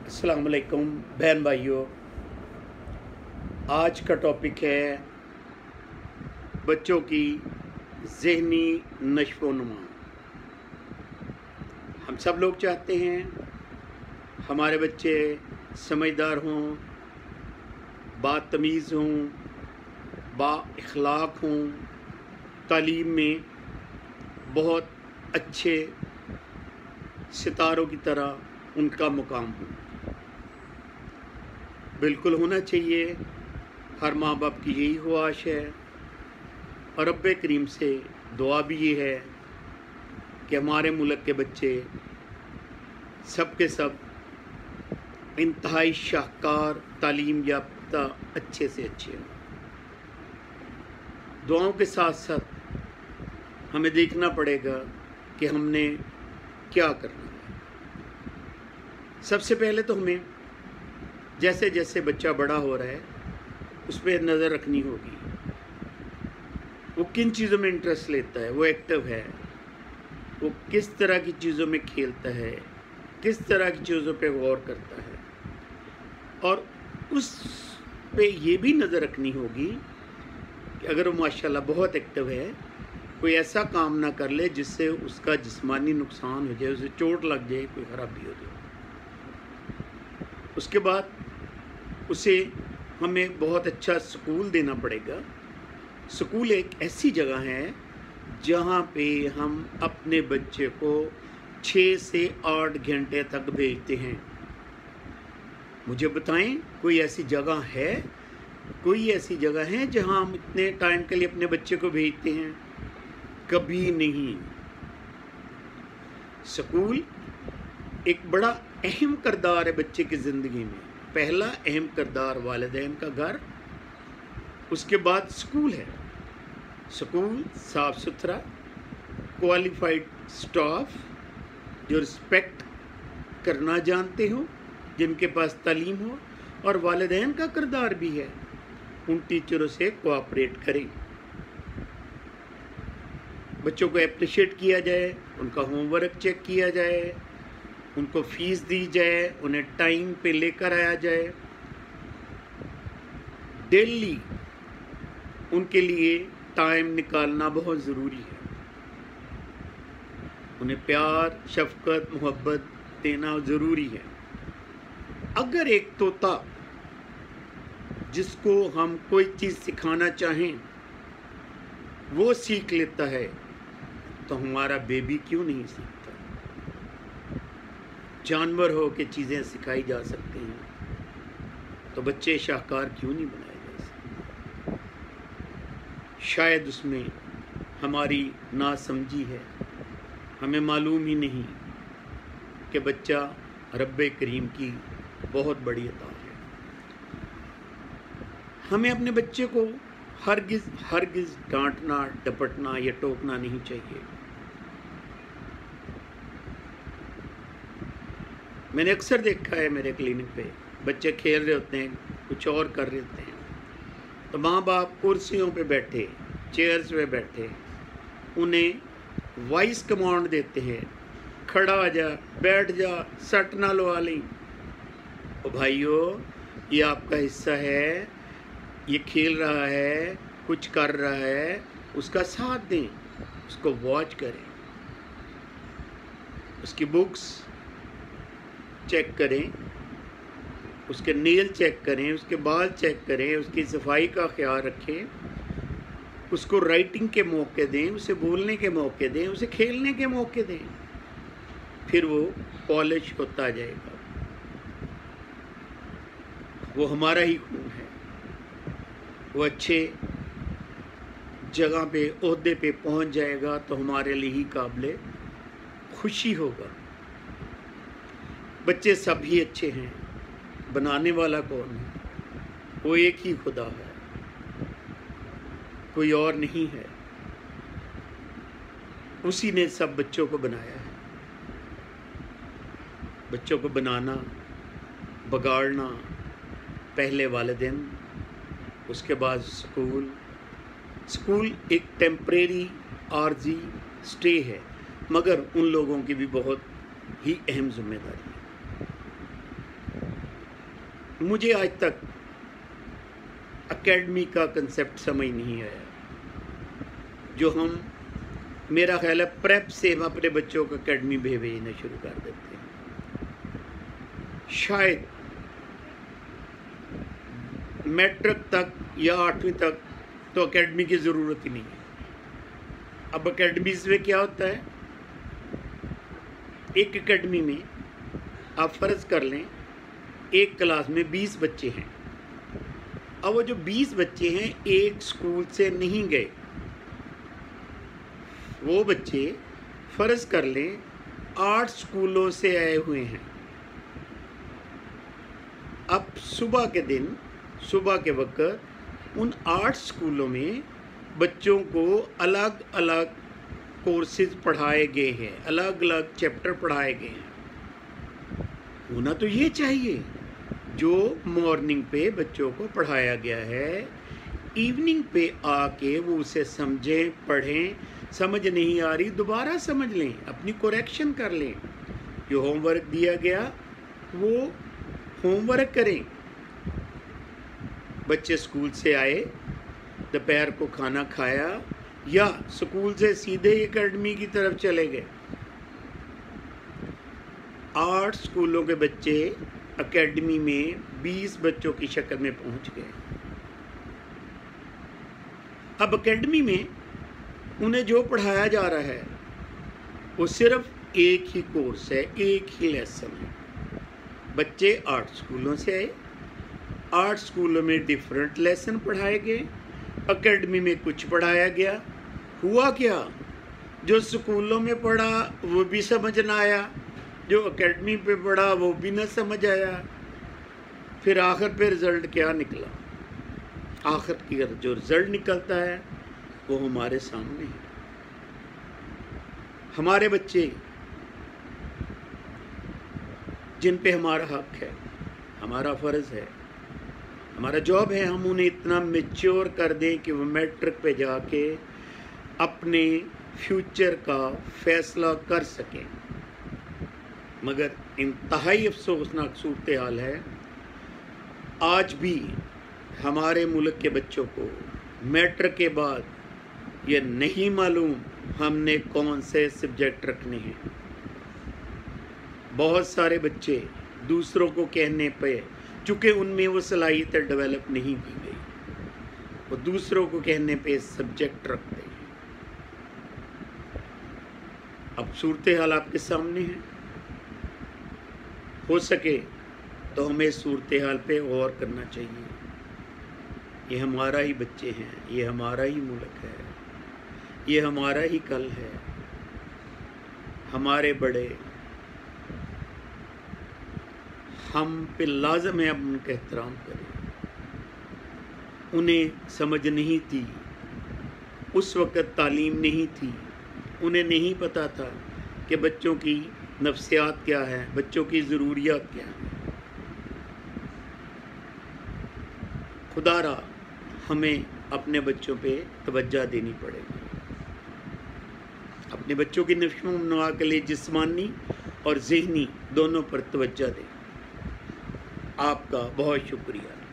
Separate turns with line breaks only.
अस्सलाम वालेकुम बहन भाइयों। आज का टॉपिक है बच्चों की ज़हनी नशो-नुमा। हम सब लोग चाहते हैं हमारे बच्चे समझदार हों, बातमीज़ हों, बाइख़लाक़ हों, तालीम में बहुत अच्छे सितारों की तरह उनका मुकाम हो। बिल्कुल होना चाहिए, हर माँ बाप की यही ख्वाहिश है और रब्बे करीम से दुआ भी ये है कि हमारे मुल्क के बच्चे सब के सब इंतहाई शाहकार तालीम याफ्ता अच्छे से अच्छे हों। दुआओं के साथ साथ हमें देखना पड़ेगा कि हमने क्या करना है। सबसे पहले तो हमें जैसे जैसे बच्चा बड़ा हो रहा है उस पर नज़र रखनी होगी, वो किन चीज़ों में इंटरेस्ट लेता है, वो एक्टिव है, वो किस तरह की चीज़ों में खेलता है, किस तरह की चीज़ों पे गौर करता है। और उस पे ये भी नज़र रखनी होगी कि अगर वो माशाल्लाह बहुत एक्टिव है, कोई ऐसा काम ना कर ले जिससे उसका जिस्मानी नुकसान हो जाए, उसे चोट लग जाए, कोई खराबी हो जाए। उसके बाद उसे हमें बहुत अच्छा स्कूल देना पड़ेगा। स्कूल एक ऐसी जगह है जहाँ पे हम अपने बच्चे को 6 से 8 घंटे तक भेजते हैं। मुझे बताएं, कोई ऐसी जगह है, कोई ऐसी जगह है जहाँ हम इतने टाइम के लिए अपने बच्चे को भेजते हैं? कभी नहीं। स्कूल एक बड़ा अहम किरदार है बच्चे की ज़िंदगी में। पहला अहम किरदार वालिदैन का घर, उसके बाद स्कूल है। स्कूल साफ़ सुथरा, क्वालिफाइड स्टाफ जो रिस्पेक्ट करना जानते हो, जिनके पास तालीम हो, और वालिदैन का किरदार भी है उन टीचरों से कोऑपरेट करें, बच्चों को अप्रिशिएट किया जाए, उनका होमवर्क चेक किया जाए, उनको फ़ीस दी जाए, उन्हें टाइम पे लेकर आया जाए, डेली उनके लिए टाइम निकालना बहुत ज़रूरी है। उन्हें प्यार, शफ़क़त, मोहब्बत देना ज़रूरी है। अगर एक तोता जिसको हम कोई चीज़ सिखाना चाहें वो सीख लेता है, तो हमारा बेबी क्यों नहीं सीखता? जानवर हो के चीज़ें सिखाई जा सकती हैं, तो बच्चे शाहकार क्यों नहीं बनाए जा सकते? शायद उसमें हमारी नासमझी है, हमें मालूम ही नहीं कि बच्चा रब्बे करीम की बहुत बड़ी अता है। हमें अपने बच्चे को हरगिज़ डांटना, डपटना या टोकना नहीं चाहिए। मैंने अक्सर देखा है मेरे क्लिनिक पे, बच्चे खेल रहे होते हैं, कुछ और कर रहे होते हैं, तो माँ बाप कुर्सियों पे बैठे, चेयर्स पे बैठे, उन्हें वॉइस कमांड देते हैं, खड़ा हो जा, बैठ जा, सट ना लगा लें। ओ भाइयों, ये आपका हिस्सा है, ये खेल रहा है, कुछ कर रहा है, उसका साथ दें, उसको वॉच करें, उसकी बुक्स चेक करें, उसके नेल चेक करें, उसके बाल चेक करें, उसकी सफाई का ख्याल रखें, उसको राइटिंग के मौके दें, उसे बोलने के मौके दें, उसे खेलने के मौके दें, फिर वो पॉलिश होता जाएगा। वो हमारा ही खून है, वो अच्छे जगह पे, ओहदे पे पहुंच जाएगा तो हमारे लिए ही काबिले खुशी होगा। बच्चे सभी अच्छे हैं, बनाने वाला कौन है? वो एक ही खुदा है, कोई और नहीं है। उसी ने सब बच्चों को बनाया है। बच्चों को बनाना, बगाड़ना पहले वालिदैन, उसके बाद स्कूल। स्कूल एक टेम्परेरी आर्जी स्टे है, मगर उन लोगों की भी बहुत ही अहम जिम्मेदारी है। मुझे आज तक एकेडमी का कंसेप्ट समझ नहीं आया, जो हम मेरा ख्याल है प्रेप से हम अपने बच्चों को एकेडमी भेजना शुरू कर देते हैं। शायद मैट्रिक तक या 8वीं तक तो एकेडमी की ज़रूरत ही नहीं है। अब एकेडमीज में क्या होता है, एक एकेडमी में आप फ़र्ज़ कर लें एक क्लास में 20 बच्चे हैं। अब वो जो 20 बच्चे हैं एक स्कूल से नहीं गए, वो बच्चे फ़र्ज़ कर लें 8 स्कूलों से आए हुए हैं। अब सुबह के वक्त उन 8 स्कूलों में बच्चों को अलग अलग कोर्सेज पढ़ाए गए हैं, अलग अलग चैप्टर पढ़ाए गए हैं। होना तो ये चाहिए जो मॉर्निंग पे बच्चों को पढ़ाया गया है, इवनिंग पे आके वो उसे समझें, पढ़ें, समझ नहीं आ रही दोबारा समझ लें, अपनी करेक्शन कर लें। जो होमवर्क दिया गया वो होमवर्क करें। बच्चे स्कूल से आए, दोपहर को खाना खाया या स्कूल से सीधे एकेडमी की तरफ चले गए। 8 स्कूलों के बच्चे एकेडमी में 20 बच्चों की शक्ल में पहुंच गए। अब एकेडमी में उन्हें जो पढ़ाया जा रहा है वो सिर्फ एक ही कोर्स है, एक ही लेसन है। बच्चे 8 स्कूलों से आए, 8 स्कूलों में डिफरेंट लेसन पढ़ाए गए, एकेडमी में कुछ पढ़ाया गया। हुआ क्या, जो स्कूलों में पढ़ा वो भी समझ ना आया, जो एकेडमी पे पढ़ा वो भी ना समझ आया। फिर आखिर पे रिज़ल्ट क्या निकला? आखिर की जो रिज़ल्ट निकलता है वो हमारे सामने है। हमारे बच्चे जिन पे हमारा हक है, हमारा फ़र्ज़ है, हमारा जॉब है, हम उन्हें इतना मैच्योर कर दें कि वो मैट्रिक पे जाके अपने फ्यूचर का फ़ैसला कर सकें। मगर इंतहाई अफसोसनाक सूरत हाल है, आज भी हमारे मुल्क के बच्चों को मैट्रिक के बाद ये नहीं मालूम हमने कौन से सब्जेक्ट रखने हैं। बहुत सारे बच्चे दूसरों को कहने पे, चूँकि उनमें वो सलाहियतें डेवलप नहीं की गई, वो दूसरों को कहने पे सब्जेक्ट रखते हैं। अब सूरत हाल आपके सामने है। हो सके तो हमें सूरत हाल पे गौर करना चाहिए। ये हमारा ही बच्चे हैं, ये हमारा ही मुल्क है, ये हमारा ही कल है। हमारे बड़े हम पे लाजम है अब उनका एहतराम करें। उन्हें समझ नहीं थी, उस वक़्त तालीम नहीं थी, उन्हें नहीं पता था कि बच्चों की नफ्सियात क्या है, बच्चों की ज़रूरियात क्या है। खुदारा हमें अपने बच्चों पे तवज्जो देनी पड़ेगी। अपने बच्चों की नशो-व-नमा के लिए जिस्मानी और ज़हनी दोनों पर तवज्जो दें। आपका बहुत शुक्रिया।